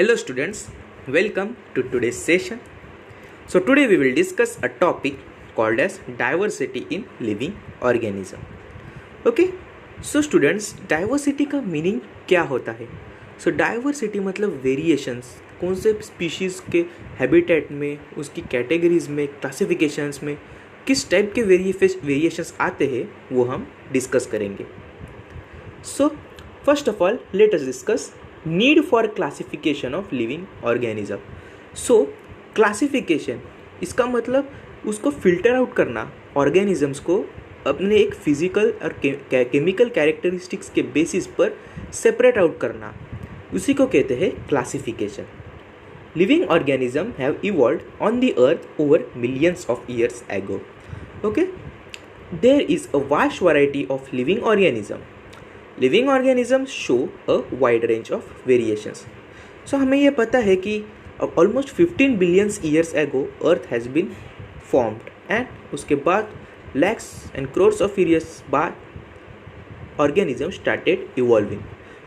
Hello students, welcome to today's session. So today we will discuss a topic called as diversity in living organism. Okay, so students diversity का meaning क्या होता है? So diversity मतलब variations, कौन से species के habitat में, उसकी कैटेगरीज में, क्लासिफिकेशंस में किस टाइप के वेरिएशंस आते हैं वो हम डिस्कस करेंगे. So first of all let us discuss need for classification of living organism. So classification इसका मतलब उसको फिल्टर आउट करना, ऑर्गेनिजम्स को अपने एक फिजिकल और केमिकल कैरेक्टरिस्टिक्स के बेसिस पर सेपरेट आउट करना, उसी को कहते हैं classification. Living organism have evolved on the earth over millions of years ago. Okay, there is a vast variety of living organism. Living organism show a wide range of variations. So हमें यह पता है कि almost 15 billions years ago earth has been formed and उसके बाद lakhs and crores of years बाद organism started evolving,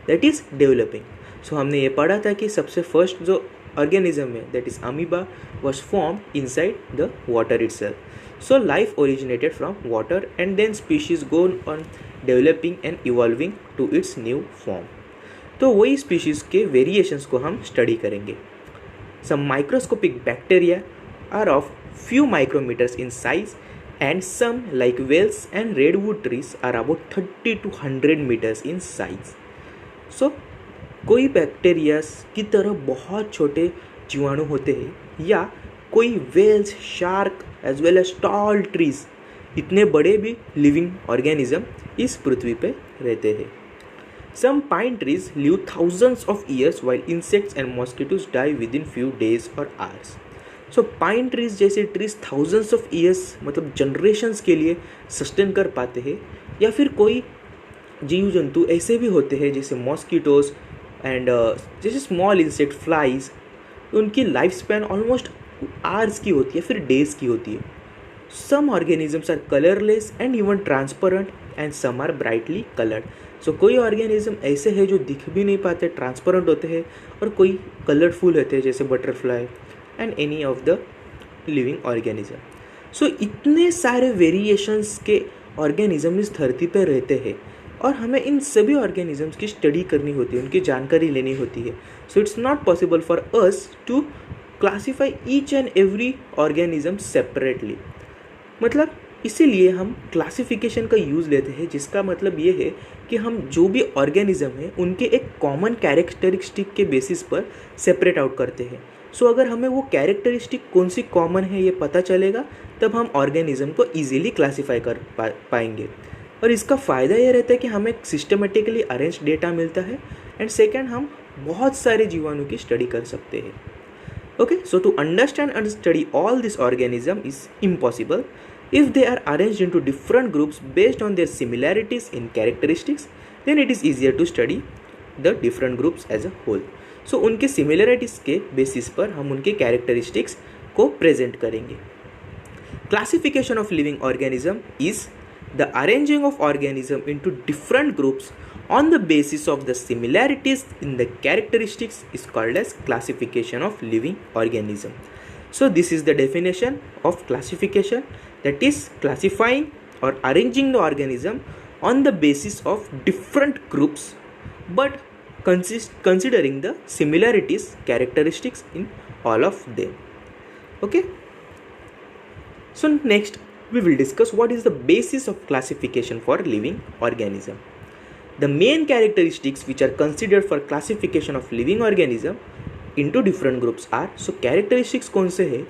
that is developing. So हमने ये पढ़ा था कि सबसे फर्स्ट जो ऑर्गेनिज्म है that is amoeba was formed inside the water itself. So life originated from water and then species go on developing and evolving to its new form. तो वही species के variations को हम study करेंगे. Some microscopic bacteria are of few micrometers in size and some like whales and redwood trees are about 30 to 100 meters in size. So कोई bacterias की तरह बहुत छोटे जीवाणु होते हैं या कोई whales, shark as well as tall trees, इतने बड़े भी लिविंग ऑर्गेनिज्म इस पृथ्वी पे रहते हैं. Some pine trees live thousands of years while insects and mosquitoes die within few days और आवर्स. सो पाइन ट्रीज जैसे ट्रीज थाउजेंड्स ऑफ ईयर्स मतलब जनरेशन्स के लिए सस्टेन कर पाते हैं, या फिर कोई जीव जंतु ऐसे भी होते हैं जैसे मॉस्किटोज एंड जैसे स्मॉल इंसेक्ट फ्लाइज, उनकी लाइफ स्पैन ऑलमोस्ट आवर्स की होती है, फिर डेज की होती है. Some organisms are colourless and even transparent and some are brightly coloured. So कोई ऑर्गेनिज्म ऐसे है जो दिख भी नहीं पाते, ट्रांसपेरेंट होते हैं, और कोई कलरफुल होते हैं जैसे butterfly and any of the living organism. So इतने सारे वेरिएशंस के ऑर्गेनिज्म इस धरती पर रहते हैं और हमें इन सभी ऑर्गेनिजम्स की स्टडी करनी होती है, उनकी जानकारी लेनी होती है. So it's not possible for us to classify each and every organism separately. मतलब इसीलिए हम क्लासिफिकेशन का यूज़ लेते हैं, जिसका मतलब ये है कि हम जो भी ऑर्गेनिज्म है उनके एक कॉमन कैरेक्टरिस्टिक के बेसिस पर सेपरेट आउट करते हैं. सो अगर हमें वो कैरेक्टरिस्टिक कौन सी कॉमन है ये पता चलेगा, तब हम ऑर्गेनिज्म को ईजिली क्लासीफाई कर पाएंगे. और इसका फ़ायदा ये रहता है कि हमें सिस्टमेटिकली अरेंज डेटा मिलता है, एंड सेकेंड हम बहुत सारे जीवाणु की स्टडी कर सकते हैं. Okay, so to understand and study all this organism is impossible if they are arranged into different groups based on their similarities in characteristics. Then it is easier to study the different groups as a whole. So उनके similarities के basis पर हम उनके characteristics को present करेंगे. Classification of living organism is the arranging of organism into different groups on the basis of the similarities in the characteristics is called as classification of living organism. So this is the definition of classification, that is classifying or arranging the organism on the basis of different groups but considering the similarities characteristics in all of them. Okay, so next we will discuss what is the basis of classification for living organism. The main characteristics which are considered for classification of living organism into different groups are, so characteristics कौन से है,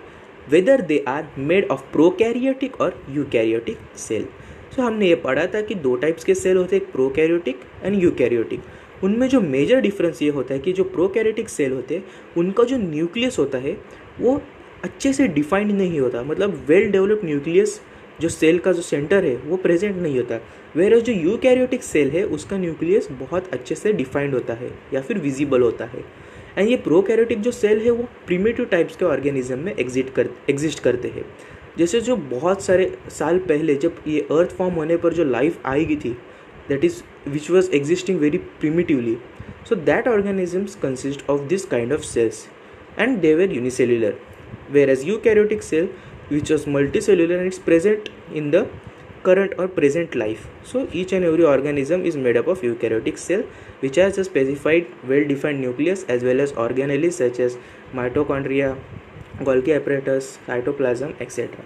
whether they are made of prokaryotic और eukaryotic cell. So हमने ये पढ़ा था कि दो टाइप्स के सेल होते हैं, प्रोकैरियोटिक एंड यूकैरियोटिक. उनमें जो मेजर डिफरेंस ये होता है कि जो प्रोकैरियोटिक सेल होते हैं उनका जो न्यूक्लियस होता है वो अच्छे से डिफाइंड नहीं होता, मतलब वेल डेवलप्ड न्यूक्लियस जो सेल का जो सेंटर है वो प्रेजेंट नहीं होता. वेयर जो यूकैरियोटिक सेल है उसका न्यूक्लियस बहुत अच्छे से डिफाइंड होता है या फिर विजिबल होता है. एंड ये प्रोकैरियोटिक जो सेल है वो प्रिमिटिव टाइप्स के ऑर्गेनिज्म में एग्जिस्ट करते हैं. जैसे जो बहुत सारे साल पहले जब ये अर्थ फॉर्म होने पर जो लाइफ आएगी थी, that is which was existing very primitively, So that organisms consist of this kind of cells and they were unicellular, whereas eukaryotic cell which was multicellular and it's present in the current or present life. So each and every organism is made up of eukaryotic cell which has a specified well-defined nucleus as well as organelles such as mitochondria, Golgi apparatus, cytoplasm, etc.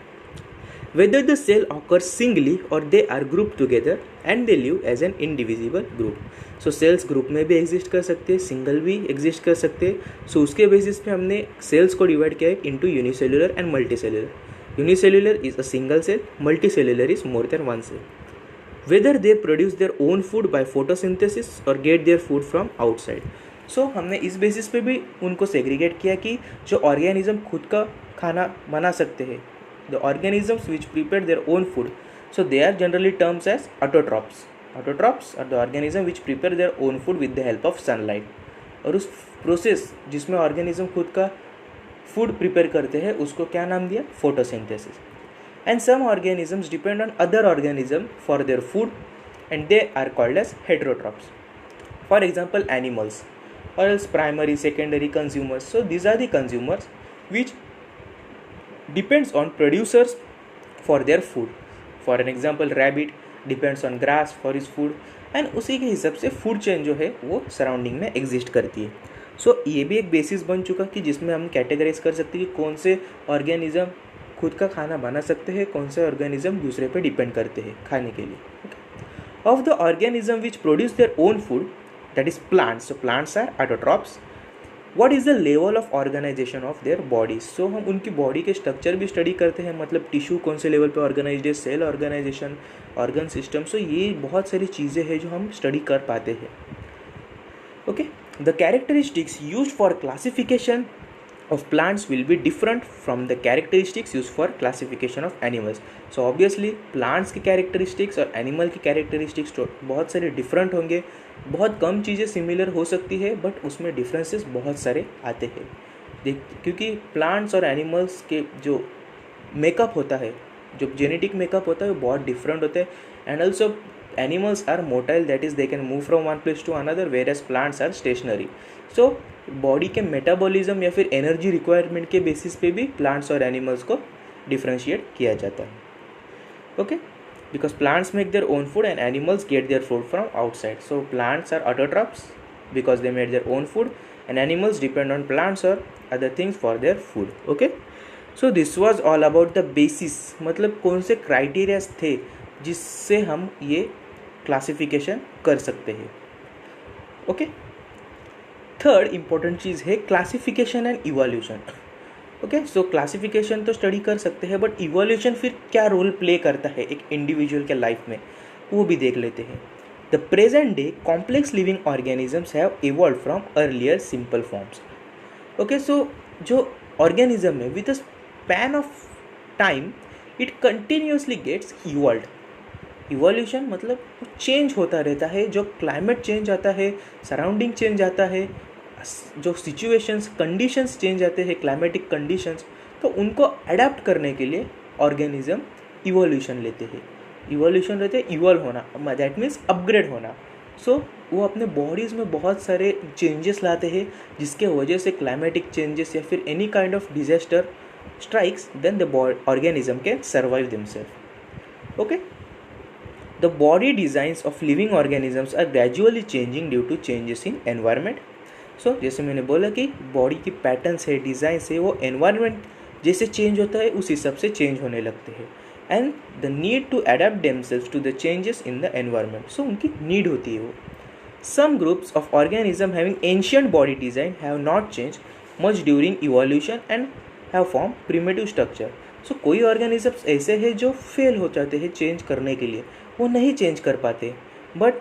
Whether the cell occurs singly or they are grouped together and they live as an indivisible group. So cells group में भी exist कर सकते हैं, single भी exist कर सकते हैं. सो उसके बेसिस पे हमने सेल्स को डिवाइड किया है into unicellular and multicellular. Unicellular is a single cell, multicellular is more than one cell. Whether they produce their own food by photosynthesis or get their food from outside. सो हमने इस basis पे भी उनको segregate किया कि जो organism खुद का खाना बना सकते हैं, the organisms which prepare their own food, so they are generally termed as autotrophs. Autotrophs are the organism which prepare their own food with the help of sunlight. और उस प्रोसेस जिसमें ऑर्गेनिज्म खुद का फूड प्रिपेयर करते हैं उसको क्या नाम दिया? Photosynthesis. And some organisms depend on other organisms for their food and they are called as heterotrophs. For example, animals or else primary, secondary consumers. So these are the consumers which depends on producers for their food. For an example, rabbit depends on grass for his food and उसी के हिसाब से food chain जो है वो surrounding में exist करती है. सो ये भी एक बेसिस बन चुका कि जिसमें हम कैटेगराइज कर सकते हैं कि कौन से ऑर्गेनिज्म खुद का खाना बना सकते हैं, कौन से ऑर्गेनिज्म दूसरे पे डिपेंड करते हैं खाने के लिए. Of the organism which produce their own food, that is plants. So plants are autotrophs. What is the level of organisation of their bodies. So हम उनकी बॉडी के स्ट्रक्चर भी स्टडी करते हैं, मतलब टिश्यू कौन से लेवल पे ऑर्गेनाइज्ड है, सेल ऑर्गेनाइजेशन, ऑर्गन सिस्टम. सो ये बहुत सारी चीज़ें हैं जो हम स्टडी कर पाते हैं. Okay, the characteristics used for classification of plants will be different from the characteristics used for classification of animals. So obviously plants की characteristics और animal की characteristics तो बहुत सारे different होंगे. बहुत कम चीज़ें similar हो सकती है बट उसमें differences बहुत सारे आते हैं. क्योंकि plants और animals के जो makeup होता है, जो genetic makeup होता है वो बहुत different होता है. And also animals are motile, that is they can move from one place to another, whereas plants are stationary. So body के मेटाबॉलिज्म या फिर एनर्जी रिक्वायरमेंट के बेसिस पे भी प्लांट्स और एनिमल्स को डिफ्रेंशिएट किया जाता है. Okay, because plants make their own food and animals get their food from outside. So plants are autotrophs because they made their own food and animals depend on plants और other things for their food. Okay, so this was all about the basis, मतलब कौन से criterias थे जिससे हम ये classification कर सकते हैं. ओके, थर्ड इम्पॉर्टेंट चीज़ है classification and evolution. Okay, so classification तो स्टडी कर सकते हैं बट इवोल्यूशन फिर क्या रोल प्ले करता है एक इंडिविजुअल के लाइफ में वो भी देख लेते हैं. The present day complex living organisms have evolve from earlier simple forms. Okay, so जो ऑर्गेनिज्म है with a span of time it continuously gets evolve. Evolution मतलब चेंज होता रहता है, जो क्लाइमेट चेंज आता है, सराउंडिंग चेंज आता है, जो सिचुएशंस कंडीशंस चेंज आते हैं, क्लाइमेटिक कंडीशंस, तो उनको अडेप्ट करने के लिए ऑर्गेनिज्म इवोल्यूशन लेते हैं. इवोल्यूशन रहते हैं इवॉल्व होना, दैट मीन्स अपग्रेड होना. सो वो अपने बॉडीज़ में बहुत सारे चेंजेस लाते हैं जिसके वजह से क्लाइमेटिक चेंजेस या फिर any kind of disaster strikes, then the organism can survive themselves. Okay, the body designs of living organisms are gradually changing due to changes in environment. So जैसे मैंने बोला कि बॉडी की पैटर्न्स है, designs है, वो एनवायरनमेंट जैसे change होता है उस हिसाब से चेंज होने लगते हैं. And the need to adapt themselves to the changes in the environment. So उनकी नीड होती है वो. Some groups of organism having ancient body design have not change much during evolution and have form primitive structure. So कोई organisms ऐसे हैं जो fail हो जाते हैं चेंज करने के लिए, वो नहीं चेंज कर पाते, but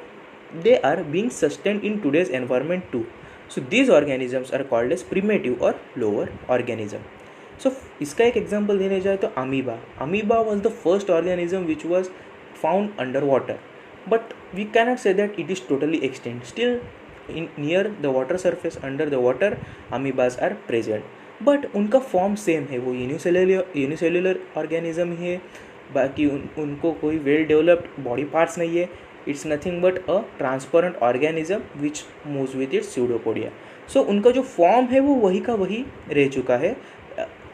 they are being sustained in today's environment too. So these organisms are called as primitive और लोअर ऑर्गेनिज्म. सो इसका एक एग्जांपल देने जाए तो amoeba. Amoeba was the first organism which was found under water, but we cannot say that it is totally extant. Still in near the water surface, under the water, amoebas are present, but उनका form same है, वो unicellular organism ही है. बाकी उनको कोई well developed body parts नहीं है. It's nothing but a transparent organism which moves with its pseudopodia. So उनका जो फॉर्म है वो वही का वही रह चुका है,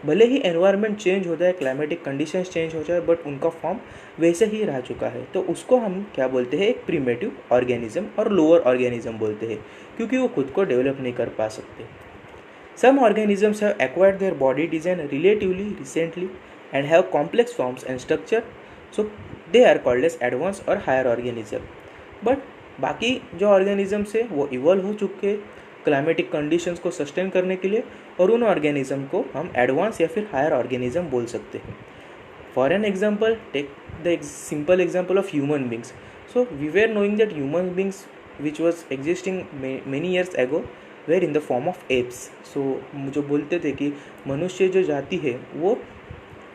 भले ही एनवायरनमेंट चेंज हो जाए, क्लाइमेटिक कंडीशंस चेंज हो जाए, बट उनका फॉर्म वैसे ही रह चुका है। तो उसको हम क्या बोलते हैं, एक प्रीमेटिव ऑर्गेनिज्म और लोअर ऑर्गेनिज्म बोलते हैं, क्योंकि वो खुद को डेवलप नहीं कर पा सकते। Some organisms have acquired their body design relatively recently and have complex forms and structure, so they are called as advance और हायर ऑर्गेनिज्म। बट बाकी जो ऑर्गेनिजम्स है वो इवॉल्व हो चुके क्लाइमेटिक कंडीशंस को सस्टेन करने के लिए, और उन ऑर्गेनिज्म को हम एडवांस या फिर हायर ऑर्गेनिज्म बोल सकते हैं। For an example, take the simple example of human beings. So we were knowing that human beings which was existing many years ago were in the form of apes. So जो बोलते थे कि मनुष्य जो जाति है वो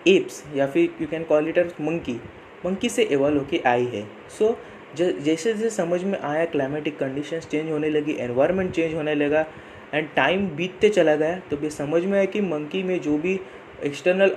एप्स या फिर you can call it as monkey से इवॉल्व होके आई है। सो जैसे जैसे समझ में आया, क्लाइमेटिक कंडीशंस चेंज होने लगी, एनवायरनमेंट चेंज होने लगा एंड टाइम बीतते चला गया, तो भी समझ में आया कि मंकी में जो भी एक्सटर्नल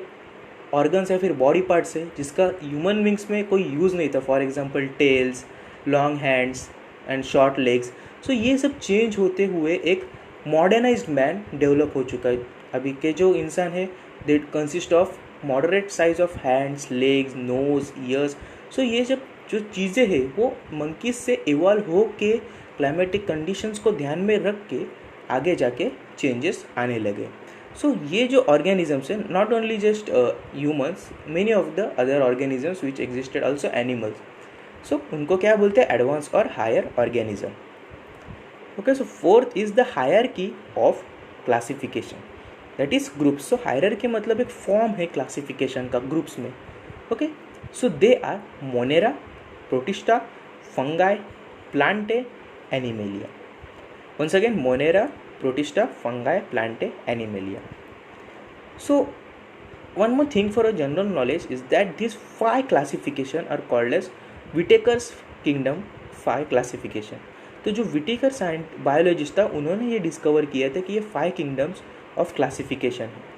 ऑर्गन्स या फिर बॉडी पार्ट्स है जिसका ह्यूमन बींग्स में कोई यूज़ नहीं था, for example tails, long hands and short legs, so ये सब चेंज होते हुए एक मॉडर्नाइज्ड मैन डेवलप हो चुका है। अभी के जो इंसान है they consist of moderate size of hands, legs, nose, ears. So ये सब जो चीज़ें हैं वो मंकीज से इवॉल्व हो के क्लाइमेटिक कंडीशंस को ध्यान में रख के आगे जाके चेंजेस आने लगे। सो ये जो ऑर्गेनिजम्स है, not only just humans, many of the other organisms which existed also animals, so उनको क्या बोलते हैं, एडवांस और higher organism. Okay, so fourth is the hierarchy of classification, that is groups. So hierarchy मतलब एक form है classification का groups में। Okay, so they are monera, protista, fungi, plantae, animalia. once again, monera, protista, fungi, plante, animalia. So one more thing for a general knowledge is that these 5 classification are called as Whitaker's kingdom 5 classification. तो जो Whittaker biologist था उन्होंने ये discover किया था कि ये 5 kingdoms of classification है।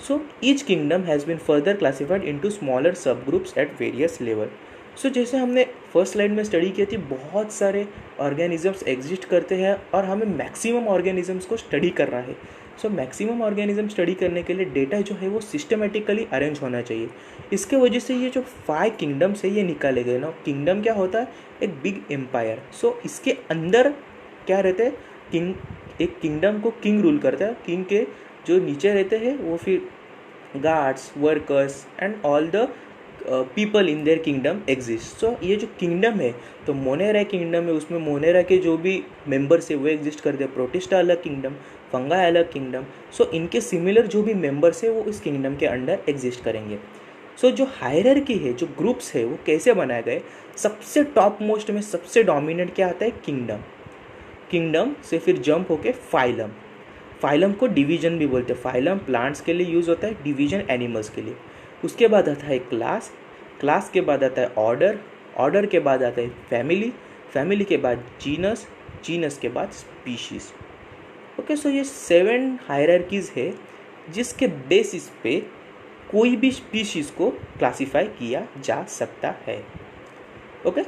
So each kingdom has been further classified into smaller sub groups at various level. So जैसे हमने फर्स्ट स्लाइड में स्टडी की थी, बहुत सारे ऑर्गेनिजम्स एग्जिस्ट करते हैं और हमें मैक्सिमम ऑर्गेनिजम्स को स्टडी करना है। सो मैक्सिमम ऑर्गेनिज्म स्टडी करने के लिए डेटा जो है वो सिस्टमेटिकली अरेंज होना चाहिए। इसके वजह से ये जो 5 किंगडम्स है ये निकाले गए ना। किंगडम क्या होता है, एक बिग एम्पायर। सो इसके अंदर क्या रहते हैं, किंग, एक किंगडम को किंग रूल करता है, किंग के जो नीचे रहते हैं वो फिर guards, workers and all the people in their kingdom exist. So ये जो किंगडम है, तो मोनेरा किंगडम है, उसमें मोनेरा के जो भी मेंबर्स है वो एग्जिस्ट करते हैं। प्रोटिस्टा अलग किंगडम, फंगा अलग किंगडम। सो इनके सिमिलर जो भी मेंबर्स है वो इस किंगडम के अंडर एग्जिस्ट करेंगे। सो जो हायरार्की है, जो ग्रुप्स है, वो कैसे बनाए गए, सबसे टॉप मोस्ट में सबसे डोमिनेंट क्या आता है, किंगडम। किंगडम से फिर जंप होके फाइलम। फाइलम को डिवीजन भी बोलते हैं। फाइलम प्लांट्स के लिए यूज़ होता है, डिवीजन एनिमल्स के लिए। उसके बाद आता है क्लास, क्लास के बाद आता है ऑर्डर, ऑर्डर के बाद आता है फैमिली, फैमिली के बाद जीनस, जीनस के बाद स्पीशीज़। ओके, सो ये 7 हायरार्कीज़ है जिसके बेसिस पे कोई भी स्पीशीज़ को क्लासीफाई किया जा सकता है। Okay,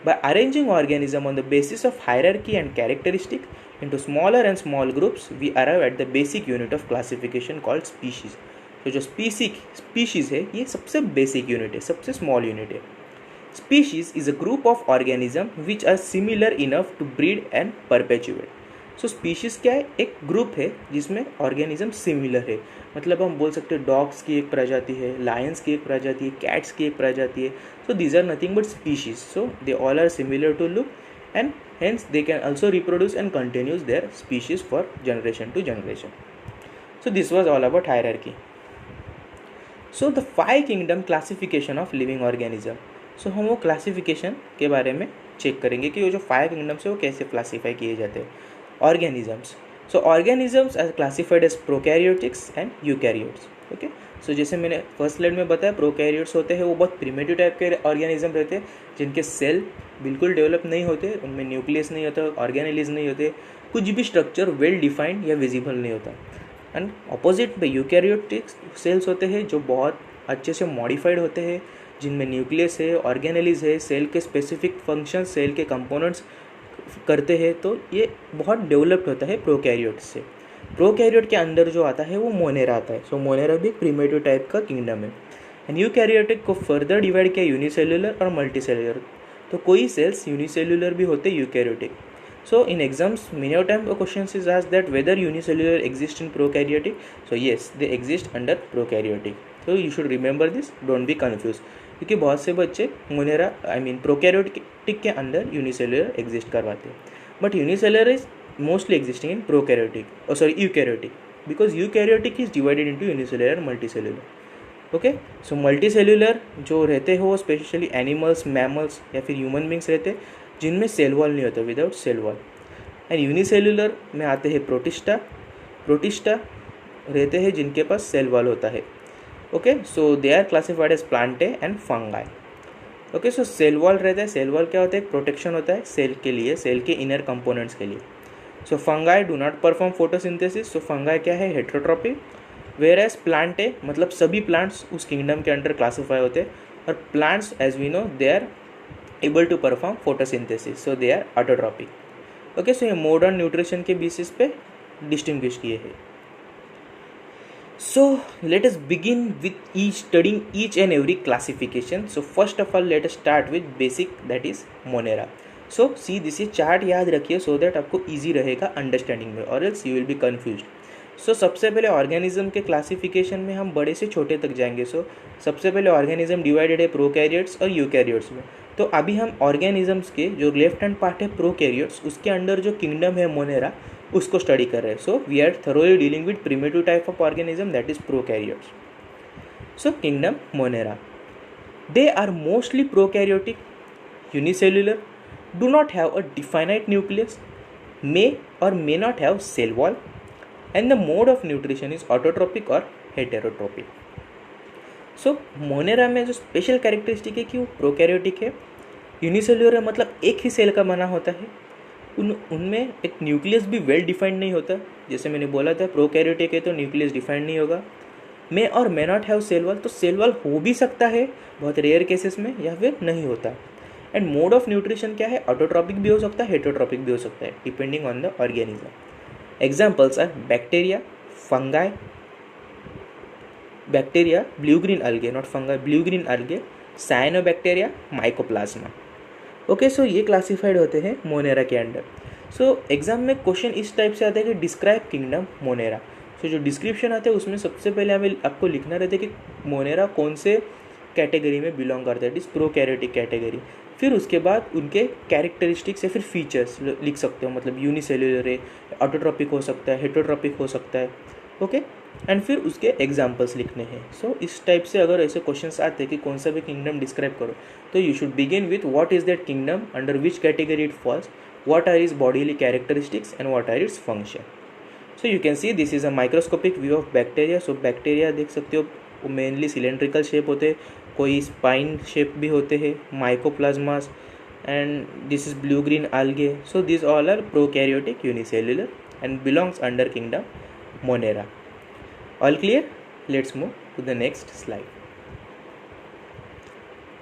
by arranging organism on the basis of hierarchy and characteristic into smaller and small groups, we arrive at the basic unit of classification called species. तो जो स्पीशीज़ है ये सबसे बेसिक यूनिट है, सबसे स्मॉल यूनिट है। Species is a group of organism which are similar enough to breed and perpetuate. So species क्या है, एक ग्रुप है जिसमें ऑर्गेनिज्म सिमिलर है। मतलब हम बोल सकते हैं डॉग्स की एक प्रजाति है, लायंस की एक प्रजाति है, कैट्स की एक प्रजाति है। So these are nothing but species. So they all are similar to look and hence they can also reproduce and continues their species for generation to generation. So this was all about hierarchy. So the 5 kingdom classification of living organism. So हम वो classification के बारे में check करेंगे कि वो जो 5 kingdoms है वो कैसे क्लासीफाई किए जाते हैं। Organisms. So organisms are classified as prokaryotics and eukaryotes. Okay. So जैसे मैंने फर्स्ट स्लाइड में बताया, प्रोकैरियोट्स होते हैं वो बहुत प्रिमिटिव टाइप के ऑर्गेनिज्म रहते हैं जिनके सेल बिल्कुल डेवलप नहीं होते, उनमें न्यूक्लियस नहीं होता, ऑर्गेनेलिज नहीं होते, कुछ भी स्ट्रक्चर वेल डिफाइंड या विजिबल नहीं होता। एंड अपोजिट में यूकैरियोटिक सेल्स होते हैं जो बहुत अच्छे से मॉडिफाइड होते हैं, जिनमें न्यूक्लियस है, ऑर्गेनेलिज है, सेल के स्पेसिफिक फंक्शन, सेल के कंपोनेंट्स करते हैं, तो ये बहुत डेवलप्ड होता है प्रोकैरियोट से। प्रोकैरियोट के अंदर जो आता है वो मोनेरा आता है। सो मोनेरा भी प्रीमेटिव टाइप का किंगडम है। एंड यूकैरियोटिक को फर्दर डिवाइड किया यूनिसेल्युलर और मल्टीसेल्युलर। तो कोई सेल्स यूनिसेल्युलर भी होते eukaryotic. So in exams, many of time a question is asked that whether unicellular exist in prokaryotic. So yes, they exist under prokaryotic. So you should remember this. Don't be confused. क्योंकि बहुत से बच्चे Monera prokaryotic के अंदर unicellular exist करवाते हैं, but unicellular is mostly existing in prokaryotic eukaryotic, because eukaryotic is divided into unicellular multicellular. Okay, so multicellular जो रहते हैं वो स्पेशली एनिमल्स, मैमल्स या फिर ह्यूमन बींग्स रहते हैं जिनमें सेल वॉल नहीं होता, without cell wall. And unicellular में आते हैं प्रोटिस्टा रहते हैं जिनके पास सेल वॉल होता है। Okay, so they are classified as plantae and fungi. Okay, so cell wall रहता है। सेल वॉल क्या होता है? प्रोटेक्शन होता है सेल के लिए, सेल के इनर कंपोनेंट्स के लिए। So fungi do not perform photosynthesis. So fungi क्या है? हेट्रोट्रॉपिक। वेयर एज प्लांटे मतलब सभी प्लांट्स उस किंगडम के अंडर क्लासीफाई होते हैं, और plants as we know they are able to perform photosynthesis, so they are autotrophic. Okay, so ये मॉडर्न न्यूट्रिशन के बेसिस पे डिस्टिंग्विश किए हैं। So let us begin with studying each and every classification. So first of all let us start with basic, that is Monera. So see this is chart, याद रखिए so that आपको easy रहेगा understanding में, or else you will be confused. सो सबसे पहले organism के classification में हम बड़े से छोटे तक जाएंगे। सो सबसे पहले ऑर्गेनिज्म डिवाइडेड है प्रोकैरियोट्स और यूकैरियोट्स में। तो अभी हम ऑर्गेनिजम्स के जो लेफ्ट हैंड पार्ट है प्रोकैरियोट्स, उसके अंडर जो किंगडम है मोनेरा, उसको स्टडी कर रहे हैं। So we are thoroughly dealing with primitive type of organism, that is prokaryotes. So kingdom monera, they are mostly prokaryotic, unicellular, do not have a definite nucleus, may और may not have cell wall, and the mode of nutrition is autotrophic और heterotrophic. So Monera में जो special characteristic है कि वो prokaryotic है, unicellular है मतलब एक ही सेल का बना होता है, उनमें एक न्यूक्लियस भी वेल डिफाइंड नहीं होता। जैसे मैंने बोला था प्रोकैरियोटिक है तो न्यूक्लियस डिफाइंड नहीं होगा। मे और may not have cell wall, तो सेल वॉल हो भी सकता है बहुत रेयर केसेस में, या फिर नहीं होता। एंड मोड ऑफ न्यूट्रिशन क्या है? ऑटोट्रॉपिक भी हो सकता है, हेटरोट्रॉपिक भी हो सकता है, depending on the organism. Examples are bacteria, fungi, blue-green algae, not fungi, blue-green algae, cyanobacteria, mycoplasma. Okay, so ये क्लासिफाइड होते हैं मोनेरा के अंडर। सो एग्जाम में क्वेश्चन इस टाइप से आता है कि डिस्क्राइब किंगडम मोनेरा। सो जो डिस्क्रिप्शन आता है उसमें सबसे पहले हमें आपको लिखना रहता है कि मोनेरा कौन से कैटेगरी में बिलोंग करता है, इस प्रोकैरियोटिक कैटेगरी। फिर उसके बाद उनके कैरेक्टरिस्टिक्स या फिर फीचर्स लिख सकते हो, मतलब यूनिसेल्युलर है, ऑटोट्रॉपिक हो सकता है, हेटरोट्रॉपिक हो सकता है। ओके, एंड फिर उसके एग्जांपल्स लिखने हैं। सो इस टाइप से अगर ऐसे क्वेश्चंस आते हैं कि कौन सा भी किंगडम डिस्क्राइब करो, तो you should begin with what is that kingdom, under which category it falls, what are is bodily characteristics and what are its function. So you can see this is a microscopic view of bacteria. So bacteria देख सकते हो वो mainly cylindrical shape होते हैं, कोई spine shape भी होते हैं, mycoplasmas, and this is blue green algae. So these all are prokaryotic unicellular and belongs under kingdom Monera. All clear? Let's move to the next slide.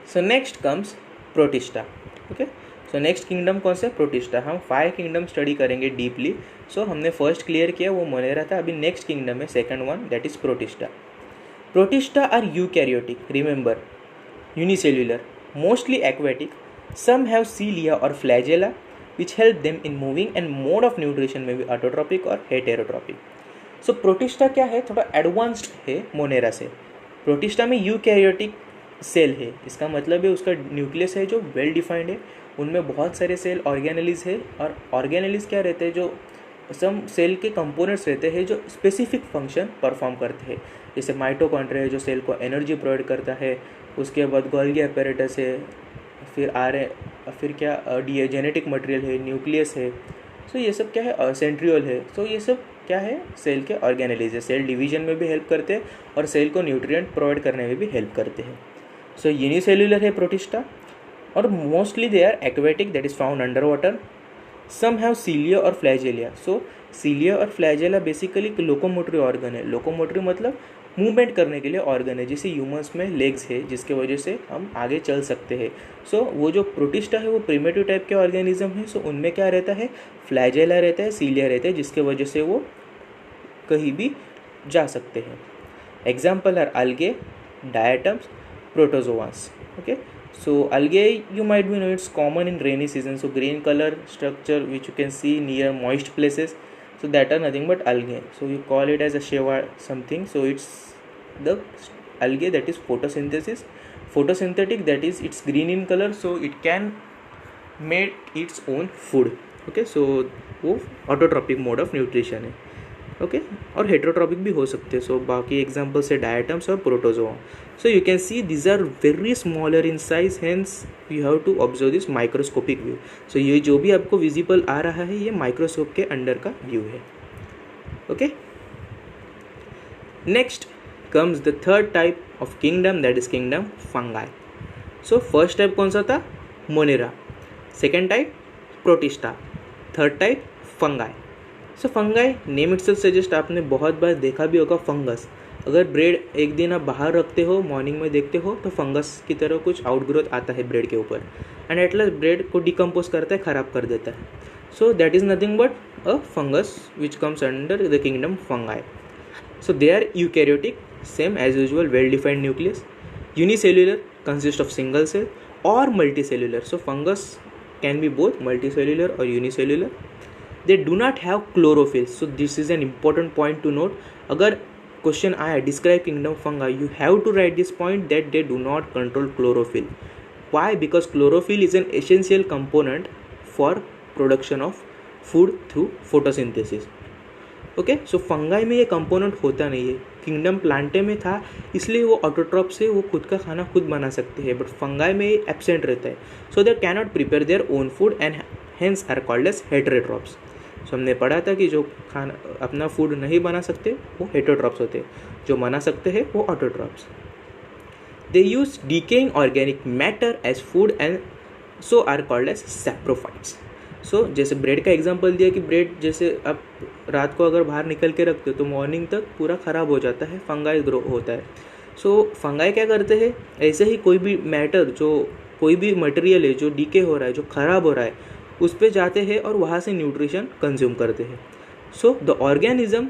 So next comes Protista. Okay, so next kingdom कौन सा? Protista. हम 5 kingdom study करेंगे deeply. सो हमने first clear किया वो Monera था, अभी next kingdom है second one, that is protista. Protista are eukaryotic, remember, unicellular, mostly aquatic. Some have cilia or flagella which help them in moving, and mode of nutrition may be autotrophic or heterotrophic. So Protista क्या है? थोड़ा advanced है Monera से। Protista में eukaryotic cell है, इसका मतलब है उसका न्यूक्लियस है जो वेल डिफाइंड है, उनमें बहुत सारे सेल ऑर्गेनेलिज है, और ऑर्गेनेलिज क्या रहते हैं? जो सम सेल के कंपोनेंट्स रहते हैं जो स्पेसिफिक फंक्शन परफॉर्म करते हैं, जैसे माइटोकॉन्ड्रिया है जो सेल को एनर्जी प्रोवाइड करता है, उसके बाद गोल्गी अपैरेटस है, फिर क्या जेनेटिक मटेरियल है, न्यूक्लियस है। सो ये सब क्या है? सेंट्रियोल है। सो ये सब क्या है? सेल के ऑर्गेनेलिज है, सेल डिवीजन में भी हेल्प करते हैं और सेल को न्यूट्रिएंट प्रोवाइड करने में भी हेल्प करते हैं। सो यूनिसेल्युलर है प्रोटिस्टा, और mostly they are aquatic, that is found under water. Some have cilia और फ्लैजेलिया। सो सीलिया और फ्लैजेला बेसिकली लोकोमोटरी ऑर्गन है। लोकोमोटरी मतलब मूवमेंट करने के लिए ऑर्गन है, जैसे ह्यूमंस में लेग्स है जिसके वजह से हम आगे चल सकते हैं। सो वो जो प्रोटिस्टा है वो प्रिमेटिव टाइप के ऑर्गेनिज्म है। सो उनमें क्या रहता है, फ्लैजेला रहता है, सीलिया रहता है, जिसके वजह से वो कहीं भी जा सकते हैं। Example are algae, diatoms, protozoans. Okay, so algae you might be know it's common in rainy season. So green color structure which you can see near moist places, so that are nothing but algae. So you call it as a sheva something. So it's the algae that is photosynthesis, photosynthetic, that is it's green in color, so it can make its own food. Okay, so वो autotrophic mode of nutrition है। Okay और heterotrophic भी हो सकते हैं। सो बाकी examples है diatoms और protozoa. So you can see this are very smaller in size, hence you have to observe this microscopic view. So ये जो भी आपको विजिबल आ रहा है ये माइक्रोस्कोप के अंडर का व्यू है। Okay, next comes the third type of kingdom, that is kingdom fungi. So first type कौन सा था, monera, second type protista, third type fungi. So fungi name itself suggest, आपने बहुत बार देखा भी होगा फंगस। अगर ब्रेड एक दिन आप बाहर रखते हो, मॉर्निंग में देखते हो तो फंगस की तरह कुछ आउटग्रोथ आता है ब्रेड के ऊपर, एंड एट लास्ट ब्रेड को डिकम्पोज करता है, ख़राब कर देता है। So that is nothing but a fungus which comes under the kingdom fungi. So they are eukaryotic, same as usual, well defined nucleus, unicellular, consist of single cell और multicellular. So fungus can be both multicellular और unicellular. They do not have chlorophyll, so this is an important point to note. अगर question आया describe kingdom fungi, you have to write this point that they do not control chlorophyll. Why? Because chlorophyll is an essential component for production of food through photosynthesis. Okay, so fungi में ये component होता नहीं है। Kingdom Plantae में था, इसलिए वो autotroph से वो खुद का खाना खुद बना सकते हैं, बट फंगाई में ये एब्सेंट रहता है। So they can not prepare their own food and hence are called as heterotrophs. So हमने पढ़ा था कि जो खाना अपना फूड नहीं बना सकते वो हेटेरोट्रॉप्स होते हैं, जो बना सकते हैं वो autotrophs. They use decaying organic matter as food and so are called as saprophytes. So जैसे ब्रेड का एग्जांपल दिया कि ब्रेड जैसे आप रात को अगर बाहर निकल के रखते हो तो मॉर्निंग तक पूरा ख़राब हो जाता है, फंगाई ग्रो होता है। सो फंगाई क्या करते हैं, ऐसे ही कोई भी मैटर, जो कोई भी मटेरियल है जो डीके हो रहा है, जो ख़राब हो रहा है, उस पर जाते हैं और वहाँ से न्यूट्रिशन कंज्यूम करते हैं। So the organism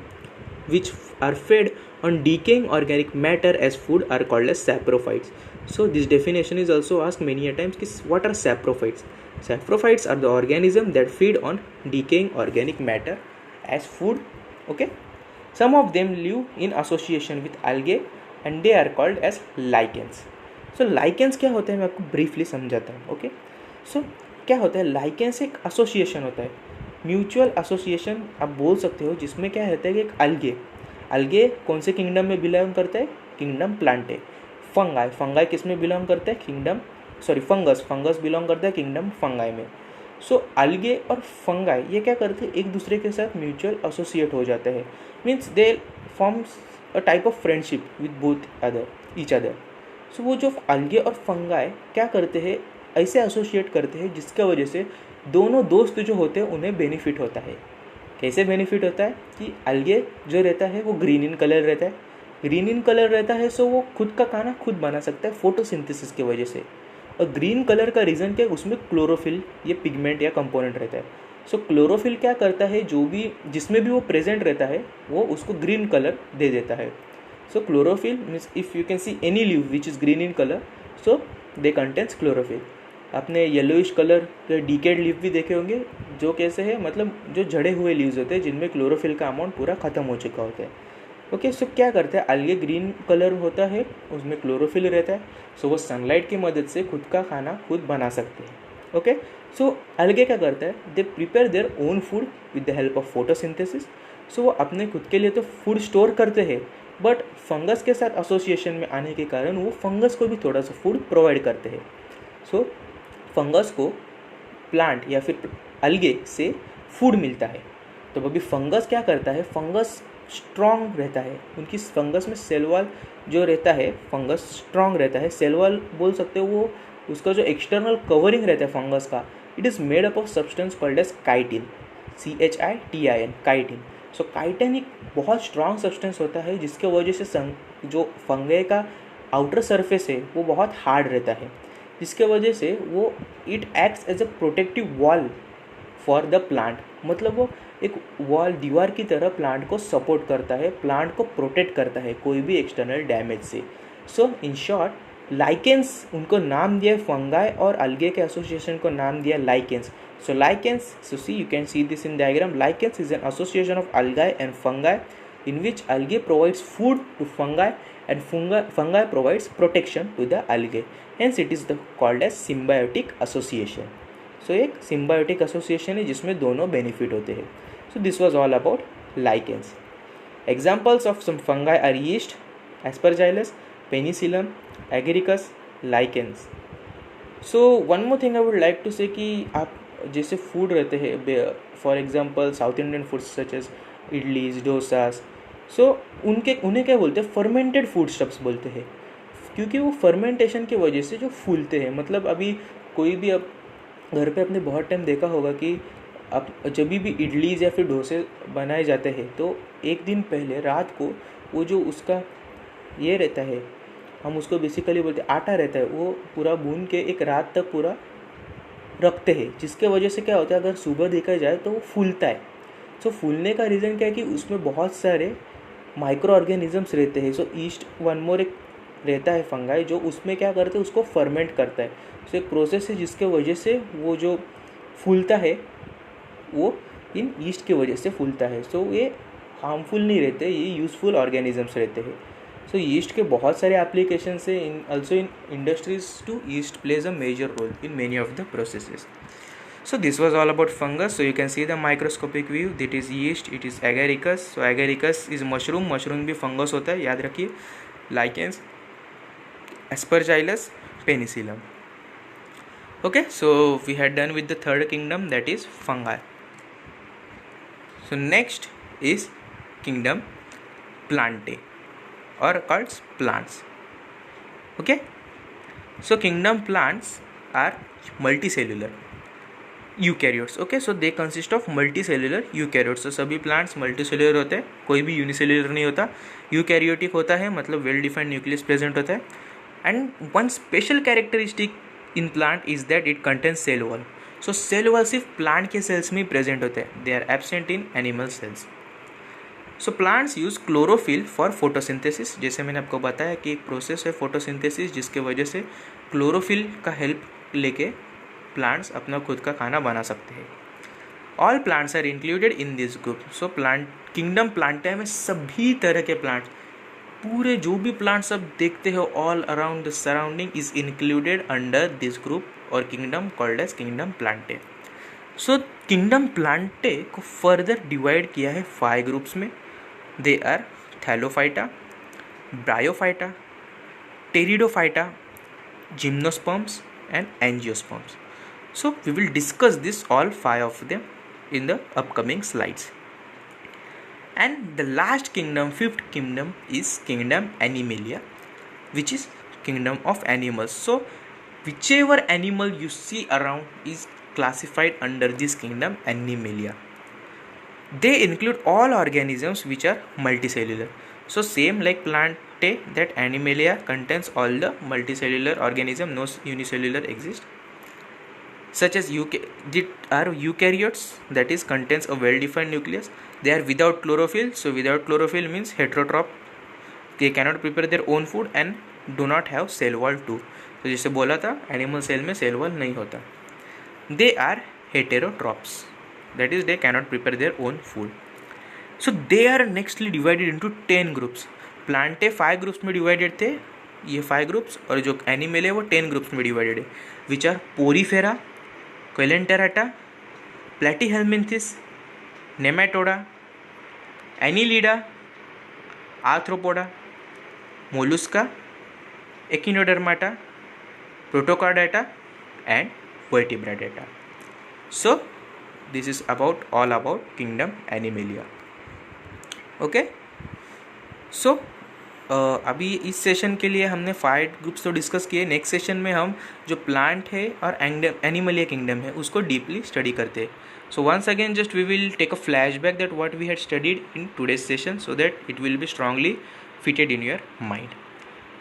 which are fed on decaying organic matter as food are called as saprophytes. So this definition is also asked many a times, what are saprophytes? Saprophytes are the organism that feed on decaying organic matter as food. Okay, some of them live in association with algae and they are called as lichens. So lichens क्या होते हैं, मैं आपको briefly समझाता हूँ। Okay, so क्या होता है, lichens एक association होता है, म्यूचुअल एसोसिएशन आप बोल सकते हो, जिसमें क्या होता है कि एक algae कौन से किंगडम में बिलोंग करता है, किंगडम प्लांटे। फंगाई किस में बिलोंग करता है, फंगस बिलोंग करता है किंगडम फंगाई में। सो algae और फंगाई ये क्या करते हैं, एक दूसरे के साथ म्यूचुअल एसोसिएट हो जाते हैं, means they forms a type of friendship with both each other. So वो जो algae और फंगाई क्या करते हैं, ऐसे एसोसिएट करते हैं जिसके वजह से दोनों दोस्त जो होते हैं उन्हें बेनिफिट होता है। कैसे बेनिफिट होता है कि algae जो रहता है वो ग्रीन इन कलर रहता है, सो वो खुद का खाना खुद बना सकता है फोटोसिंथेसिस की वजह से। और ग्रीन कलर का रीज़न क्या है, उसमें क्लोरोफिल ये पिगमेंट या कंपोनेंट रहता है। सो क्लोरोफिल क्या करता है, जो भी जिसमें भी वो प्रेजेंट रहता है वो उसको ग्रीन कलर दे देता है। So chlorophyll means if you can see any leave which is green in colour, so they contents chlorophyll. आपने येलोइश कलर के डीकेड लीव भी देखे होंगे, जो कैसे है, मतलब जो झड़े हुए लीव्स होते हैं जिनमें क्लोरोफिल का अमाउंट पूरा ख़त्म हो चुका होता है। ओके, सो क्या करता है, algae ग्रीन कलर होता है, उसमें क्लोरोफिल रहता है, सो वो सनलाइट की मदद से खुद का खाना खुद बना सकते हैं। ओके, सो algae क्या करता है, they prepare their own food with the help of photosynthesis. So वो अपने खुद के लिए तो फूड स्टोर करते हैं, बट फंगस के साथ एसोसिएशन में आने के कारण वो फंगस को भी थोड़ा सा फूड प्रोवाइड करते हैं। सो फंगस को प्लांट या फिर algae से फूड मिलता है। तो अभी फंगस क्या करता है, फंगस स्ट्रॉन्ग रहता है, उनकी फंगस में सेल वॉल जो रहता है, फंगस स्ट्रॉन्ग रहता है, सेल वॉल बोल सकते हो, वो उसका जो एक्सटर्नल कवरिंग रहता है फंगस का, it is made up of substance called as chitin. CHITIN, chitin. So chitin एक बहुत स्ट्रॉन्ग सब्सटेंस होता है जिसके वजह से जो फंगई का आउटर सरफेस है वो बहुत हार्ड रहता है, जिसके वजह से वो it acts as a protective wall for the plant. मतलब वो एक वॉल, दीवार की तरह प्लांट को सपोर्ट करता है, प्लांट को प्रोटेक्ट करता है कोई भी एक्सटर्नल डैमेज से. सो इन शॉर्ट, लाइकेंस, उनको नाम दिया फंगाई और अलगे के एसोसिएशन को नाम दिया lichens. So lichens, so see, you can see this in diagram. Lichens is an association of algae and fungi in which algae provides food to fungi and fungi provides protection to the algae. Hence it is called as symbiotic association. So एक symbiotic association है जिसमें दोनों benefit होते हैं. So this was all about lichens. Examples of some fungi are yeast, Aspergillus, Penicillium, Agaricus, lichens. So one more thing I would like to say कि आप जैसे food रहते हैं, for example South Indian foods such as idlis, dosas, so उन्हें क्या बोलते हैं, fermented food stuffs बोलते हैं, क्योंकि वो फर्मेंटेशन की वजह से जो फूलते हैं. मतलब अभी कोई भी अब घर पे अपने बहुत टाइम देखा होगा कि अब जब भी इडलीज या फिर डोसे बनाए जाते हैं तो एक दिन पहले रात को वो जो उसका ये रहता है, हम उसको बेसिकली बोलते हैं आटा रहता है, वो पूरा भून के एक रात तक पूरा रखते हैं, जिसके वजह से क्या होता है, अगर सुबह देखा जाए तो वो फूलता है. सो फूलने का रीज़न क्या है कि उसमें बहुत सारे माइक्रो ऑर्गेनिजम्स रहते हैं. सो ईस्ट वन मोर एक रहता है फंगाई जो उसमें क्या करते हैं, उसको फर्मेंट करता है. सो एक प्रोसेस है जिसके वजह से वो जो फूलता है वो इन ईस्ट की वजह से फूलता है. सो ये हार्मफुल नहीं रहते, ये यूज़फुल ऑर्गेनिजम्स रहते हैं. सो ईस्ट के बहुत सारे एप्लीकेशंस है in also in industries too yeast plays a major role in many of the processes. So this was all about fungus. So you can see the microscopic view. That is yeast. It is agaricus. So agaricus is mushroom. Mushroom भी fungus होता है, याद रखिए. Lichens, Aspergillus, Penicillium. Okay. So we had done with the third kingdom, that is fungi. So next is kingdom Plantae, or called plants. Okay. So kingdom plants are multicellular eukaryotes. Okay, so they consist of multicellular eukaryotes. तो सभी plants multicellular होते हैं, कोई भी unicellular नहीं होता, eukaryotic होता है, मतलब वेल डिफाइंड न्यूक्लियस प्रेजेंट होता है. And one special characteristic in plant is that it contains cell wall. So cell wall सिर्फ प्लांट के सेल्स में ही प्रेजेंट होते हैं, they are absent in animal cells. So plants use chlorophyll for photosynthesis. जैसे मैंने आपको बताया कि एक प्रोसेस है फोटोसिंथेसिस जिसके वजह से क्लोरोफिल का हेल्प लेके प्लांट्स अपना खुद का खाना बना सकते हैं. All plants are included in this group. So plant kingdom plantae में सभी तरह के प्लांट्स, पूरे जो भी प्लांट्स आप देखते हो all around the surrounding is included under this group और kingdom called as kingdom plantae. So kingdom plantae को फर्दर डिवाइड किया है 5 ग्रुप्स में. They are thallophyta, bryophyta, pteridophyta, gymnosperms and angiosperms. So we will discuss this all 5 of them in the upcoming slides. And the last kingdom, 5th kingdom, is kingdom Animalia, which is kingdom of animals. So whichever animal you see around is classified under this kingdom Animalia. They include all organisms which are multicellular. So same like Plantae, that Animalia contains all the multicellular organism, no unicellular exist. Such as eukaryotes, that is contains a well-defined nucleus. They are without chlorophyll. So without chlorophyll means heterotroph. They cannot prepare their own food and do not have cell wall too. तो जैसे बोला था animal cell में cell wall नहीं होता. They are heterotrophs. That is they cannot prepare their own food. So they are nextly divided into 10 groups. Plantae 5 groups में divided थे, ये 5 ग्रुप्स, और जो एनिमल है वो 10 ग्रुप्स में डिवाइडेड है, which are porifera, coelenterata, platyhelminthes, nematoda, annelida, arthropoda, mollusca, echinodermata, protochordata and vertebrata. So this is all about kingdom Animalia. Okay, so अभी इस सेशन के लिए हमने 5 ग्रुप्स तो डिस्कस किए। नेक्स्ट सेशन में हम जो प्लांट है और एनिमल किंगडम है उसको डीपली स्टडी करते हैं। So once again just we will take a flashback that what we had studied in today's session so that it will be strongly fitted in your mind.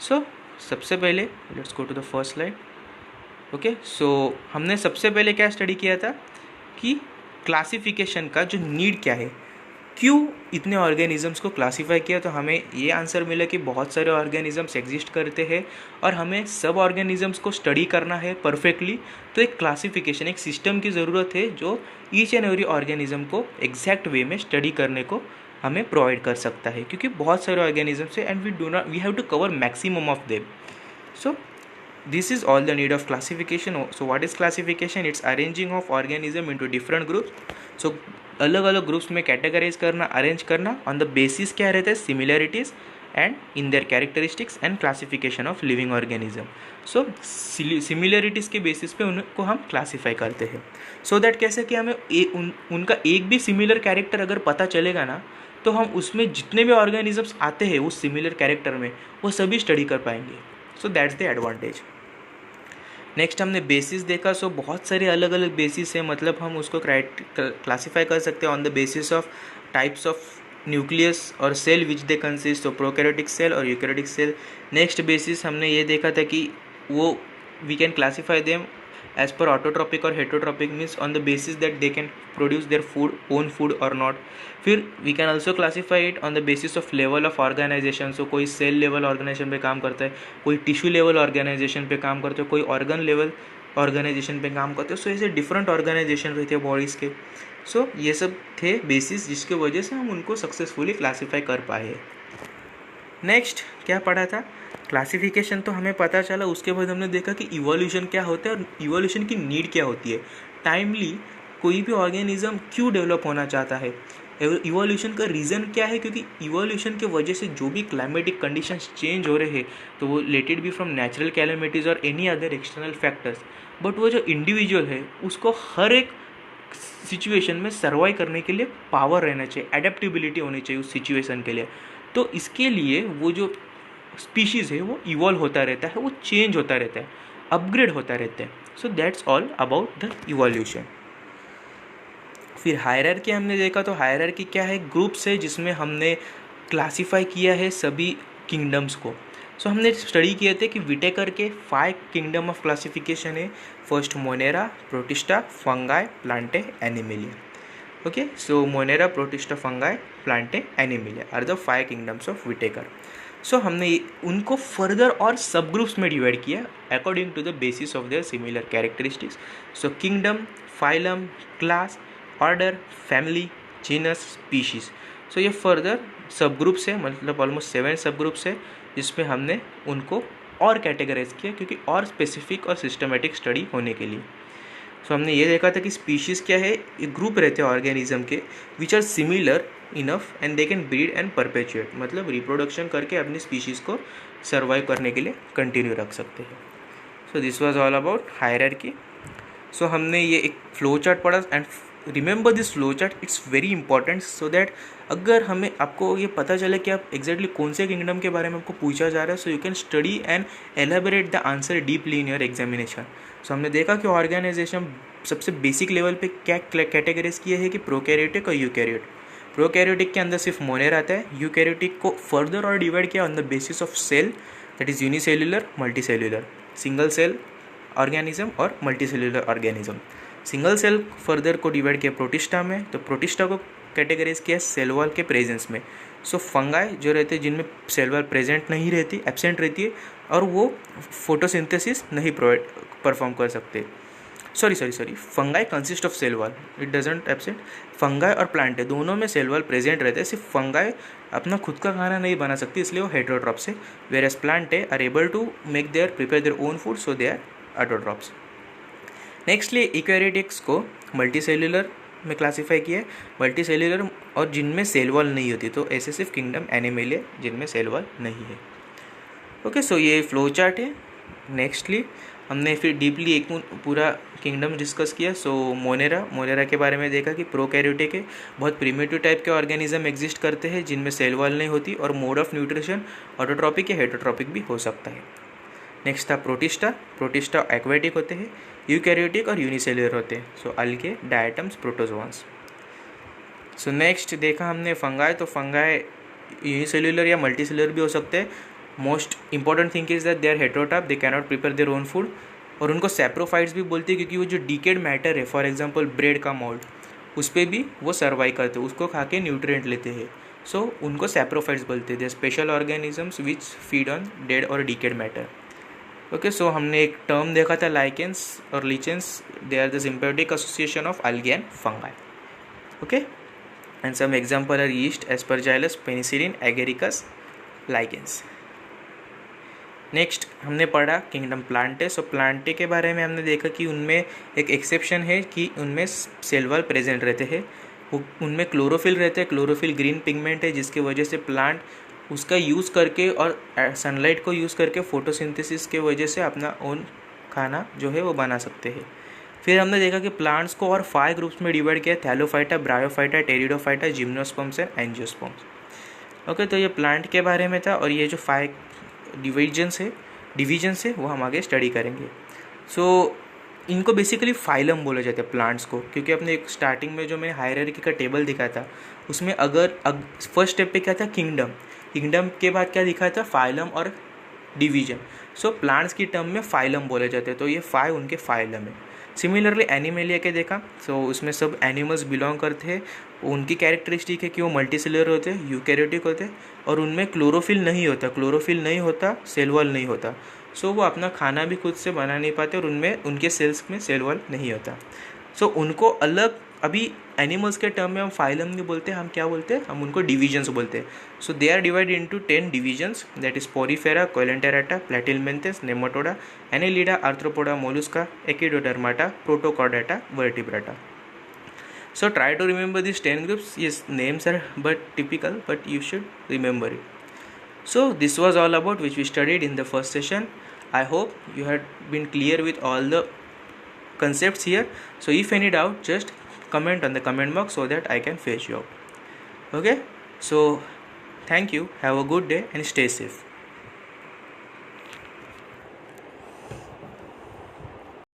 So सबसे पहले let's go to the first slide. Okay, so हमने सबसे पहले क्या study किया था कि classification का जो नीड क्या है, क्यों इतने ऑर्गेनिजम्स को क्लासीफाई किया। तो हमें ये आंसर मिला कि बहुत सारे ऑर्गेनिजम्स एग्जिस्ट करते हैं और हमें सब ऑर्गेनिजम्स को स्टडी करना है परफेक्टली। तो एक क्लासिफिकेशन, एक सिस्टम की ज़रूरत है जो ईच एंड एवरी ऑर्गेनिज्म को एग्जैक्ट वे में स्टडी करने को हमें प्रोवाइड कर सकता है, क्योंकि बहुत सारे ऑर्गेनिजम्स है and we have to cover maximum of them. So this is all the need of classification. So what is classification? It's arranging of organism into different groups. So अलग अलग ग्रुप्स में कैटेगराइज करना, arrange करना on the basis क्या रहता है, similarities and in their characteristics and classification of living organism. So similarities के basis पे उनको हम क्लासीफाई करते हैं। सो दैट कैसे कि हमें उनका एक भी सिमिलर कैरेक्टर अगर पता चलेगा ना, तो हम उसमें जितने भी ऑर्गेनिजम्स आते हैं उस सिमिलर कैरेक्टर में वो सभी स्टडी कर पाएंगे। So that's the advantage. Next हमने बेसिस देखा। सो बहुत सारे अलग अलग बेसिस है, मतलब हम उसको क्लासीफाई कर सकते हैं on the basis of types of nucleus और सेल विच दे कंसिस्ट, तो प्रोकैरियोटिक सेल और यूकैरियोटिक सेल। नेक्स्ट बेसिस हमने ये देखा था कि वो we can classify them as पर ऑटोट्रॉपिक और heterotrophic, means on the basis that they can produce their food, own food और नॉट। फिर we can also classify it on the basis of level of organisation. So कोई cell level organisation पे काम करता है, कोई tissue level organisation पे काम करता है, कोई ऑर्गन लेवल ऑर्गेनाइजेशन पे काम करते हैं। सो ऐसे डिफरेंट ऑर्गेनाइजेशन रहते हैं बॉडीज़ के। सो ये सब थे बेसिस जिसके वजह से हम उनको सक्सेसफुली क्लासीफाई कर पाए। नेक्स्ट क्या पढ़ा था, क्लासिफिकेशन तो हमें पता चला। उसके बाद हमने देखा कि इवोल्यूशन क्या होता है और इवोल्यूशन की नीड क्या होती है। टाइमली कोई भी ऑर्गेनिज्म क्यों डेवलप होना चाहता है, इवोल्यूशन का रीज़न क्या है, क्योंकि इवोल्यूशन के वजह से जो भी क्लाइमेटिक कंडीशंस चेंज हो रहे हैं तो वो let it be from natural calamities और any other external factors, but वो जो इंडिविजुअल है उसको हर एक सिचुएशन में सर्वाइव करने के लिए पावर रहना चाहिए, एडेप्टेबिलिटी होनी चाहिए उस सिचुएशन के लिए। तो इसके लिए वो जो स्पीशीज़ है वो इवॉल्व होता रहता है, वो चेंज होता रहता है, अपग्रेड होता रहता है। So that's all about the evolution. फिर हायरार्की हमने देखा। तो हायरार्की क्या है, ग्रुप्स है जिसमें हमने क्लासीफाई किया है सभी किंगडम्स को। सो हमने स्टडी किए थे कि विटेकर के 5 किंगडम ऑफ क्लासिफिकेशन है। First monera, protista, fungi, plantae, animalia. Okay, so monera, protista, fungi, plantae, animalia are the 5 kingdoms of Whittaker. So हमने उनको फर्दर और सब ग्रुप्स में डिवाइड किया according to the basis of their similar characteristics. So kingdom, phylum, class, order, family, genus, species. So ये further सब groups है, मतलब almost 7 सब ग्रुप्स है जिसमें हमने उनको और कैटेगराइज किया क्योंकि और स्पेसिफिक और सिस्टमेटिक स्टडी होने के लिए। सो हमने ये देखा था कि स्पीशीज़ क्या है, एक ग्रुप रहते हैं ऑर्गेनिज्म के which are similar enough and they can breed and perpetuate, मतलब रिप्रोडक्शन करके अपनी स्पीशीज़ को सर्वाइव करने के लिए कंटिन्यू रख सकते हैं। So this was all about hierarchy. So हमने ये एक फ्लो चार्ट पढ़ा and remember this flow chart, it's very important so that अगर हमें आपको ये पता चले कि आप एग्जैक्टली कौन से किंगडम के बारे में आपको पूछा जा रहा है, so you can study and elaborate the answer deeply in your examination. So हमने देखा कि ऑर्गेनाइजेशन सबसे बेसिक लेवल पे क्या कैटेगराइज किए हैं कि प्रोकैरियोटिक और यूकैरियोट। प्रोकैरियोटिक के अंदर सिर्फ मोनेर आता है, यूकैरियोटिक को फर्दर और डिवाइड किया on the basis of cell, that is unicellular, multicellular, single cell organism और multicellular organism. Single cell further को डिवाइड किया प्रोटिस्टा में, तो प्रोटिस्टा को कैटेगराइज किया सेल वॉल के प्रेजेंस में। सो फंगाई जो रहते हैं जिनमें सेल वॉल प्रेजेंट नहीं रहती, एब्सेंट रहती है और वो फोटोसिंथेसिस नहीं परफॉर्म कर सकते। Sorry fungi consist of cell wall, it doesn't absent. Fungi और प्लांट दोनों में सेल वॉल प्रेजेंट रहते हैं, सिर्फ फंगाई अपना खुद का खाना नहीं बना सकती इसलिए वो हेटेरोट्रॉप्स है, where as plant are able to make prepare their own food, so they are autotrophs. Nextly eukaryotics को मल्टीसेल्युलर में क्लासीफाई किया है, मल्टीसेल्युलर और जिनमें सेल वॉल नहीं होती, तो ऐसे सिर्फ किंगडम एनिमलिया जिनमें सेल वॉल नहीं है। ओके, सो ये फ्लो चार्ट है। नेक्स्टली हमने फिर डीपली एक पूरा किंगडम डिस्कस किया। सो मोनेरा के बारे में देखा कि प्रोकैरियोटिक के बहुत प्रिमिटिव टाइप के ऑर्गेनिज्म एग्जिस्ट करते हैं जिनमें सेल वॉल नहीं होती, और मोड ऑफ न्यूट्रिशन ऑटोट्रॉपिक या हेटरोट्रॉपिक भी हो सकता है। नेक्स्ट था प्रोटिस्टा एक्वेटिक होते हैं, यूकैरियोटिक और यूनिसेल्युलर होते हैं। सो अल्गे, डायटम्स, प्रोटोजोआंस। सो नेक्स्ट देखा हमने फंगाई। तो फंगाई यूनिसेल्युलर या मल्टीसेल्युलर भी हो सकते हैं। Most important thing is that they are heterotroph, they cannot prepare their own food, और उनको सैप्रोफाइट्स भी बोलते हैं क्योंकि वो जो डिकेड मैटर है, फॉर एग्जांपल ब्रेड का मोल्ड, उस पर भी वो सर्वाइव करते हैं, उसको खा के न्यूट्रिएंट लेते हैं। सो उनको सैप्रोफाइट्स बोलते हैं। They special organisms which feed on dead और डिकेड मैटर। ओके, सो हमने एक टर्म देखा था लाइकेंस और lichens, they are the symbiotic association of algae and fungi. Okay, and some example are yeast, aspergillus, penicillin, agaricus, lichens. Next हमने पढ़ा kingdom Plantae. सो Plantae के बारे में हमने देखा कि उनमें एक एक्सेप्शन है कि उनमें सेल वॉल प्रेजेंट रहते हैं, उनमें क्लोरोफिल रहते हैं। क्लोरोफिल ग्रीन पिगमेंट है जिसकी वजह से प्लांट उसका यूज़ करके और सनलाइट को यूज़ करके फोटोसिंथेसिस के वजह से अपना ओन खाना जो है वो बना सकते हैं। फिर हमने देखा कि प्लांट्स को और 5 ग्रुप्स में डिवाइड किया, Thallophyta, bryophyta, pteridophyta, gymnosperms and angiosperms. Okay, तो ये प्लांट के बारे में था, और ये जो 5 डिविजन्स है वो हम आगे स्टडी करेंगे। सो इनको बेसिकली फाइलम बोला जाता है प्लांट्स को, क्योंकि अपने एक स्टार्टिंग में जो मैंने हायरार्की का टेबल दिखाया था उसमें फर्स्ट स्टेप पे क्या था, किंगडम के बाद क्या दिखाया था, फाइलम और डिवीजन। सो प्लांट्स की टर्म में फाइलम बोले जाते हैं, तो ये 5 उनके फाइलम है। सिमिलरली एनिमेलिया के देखा, सो उसमें सब एनिमल्स बिलोंग करते हैं। उनकी कैरेक्टरिस्टिक है कि वो मल्टीसेलुलर होते हैं, यूकैरियोटिक होते हैं, और उनमें क्लोरोफिल नहीं होता, सेल वॉल नहीं होता। सो वो अपना खाना भी खुद से बना नहीं पाते, और उनमें उनके सेल्स में सेल वॉल नहीं होता। सो उनको अलग, अभी एनिमल्स के टर्म में हम फाइलम नहीं बोलते, हम क्या बोलते हैं, हम उनको डिविजन्स बोलते हैं। So they are divided into 10 divisions, that is porifera, coelenterata, platyhelminthes, nematoda, annelida, arthropoda, mollusca, echinodermata, protochordata, vertebrata. So try to remember these 10 groups. Yes, names are but typical, but you should remember it. So this was all about which we studied in the first session. I hope you had been clear with all the concepts here. So if any doubt, just comment on the comment box so that I can fetch you out. Okay, so thank you, have a good day and stay safe.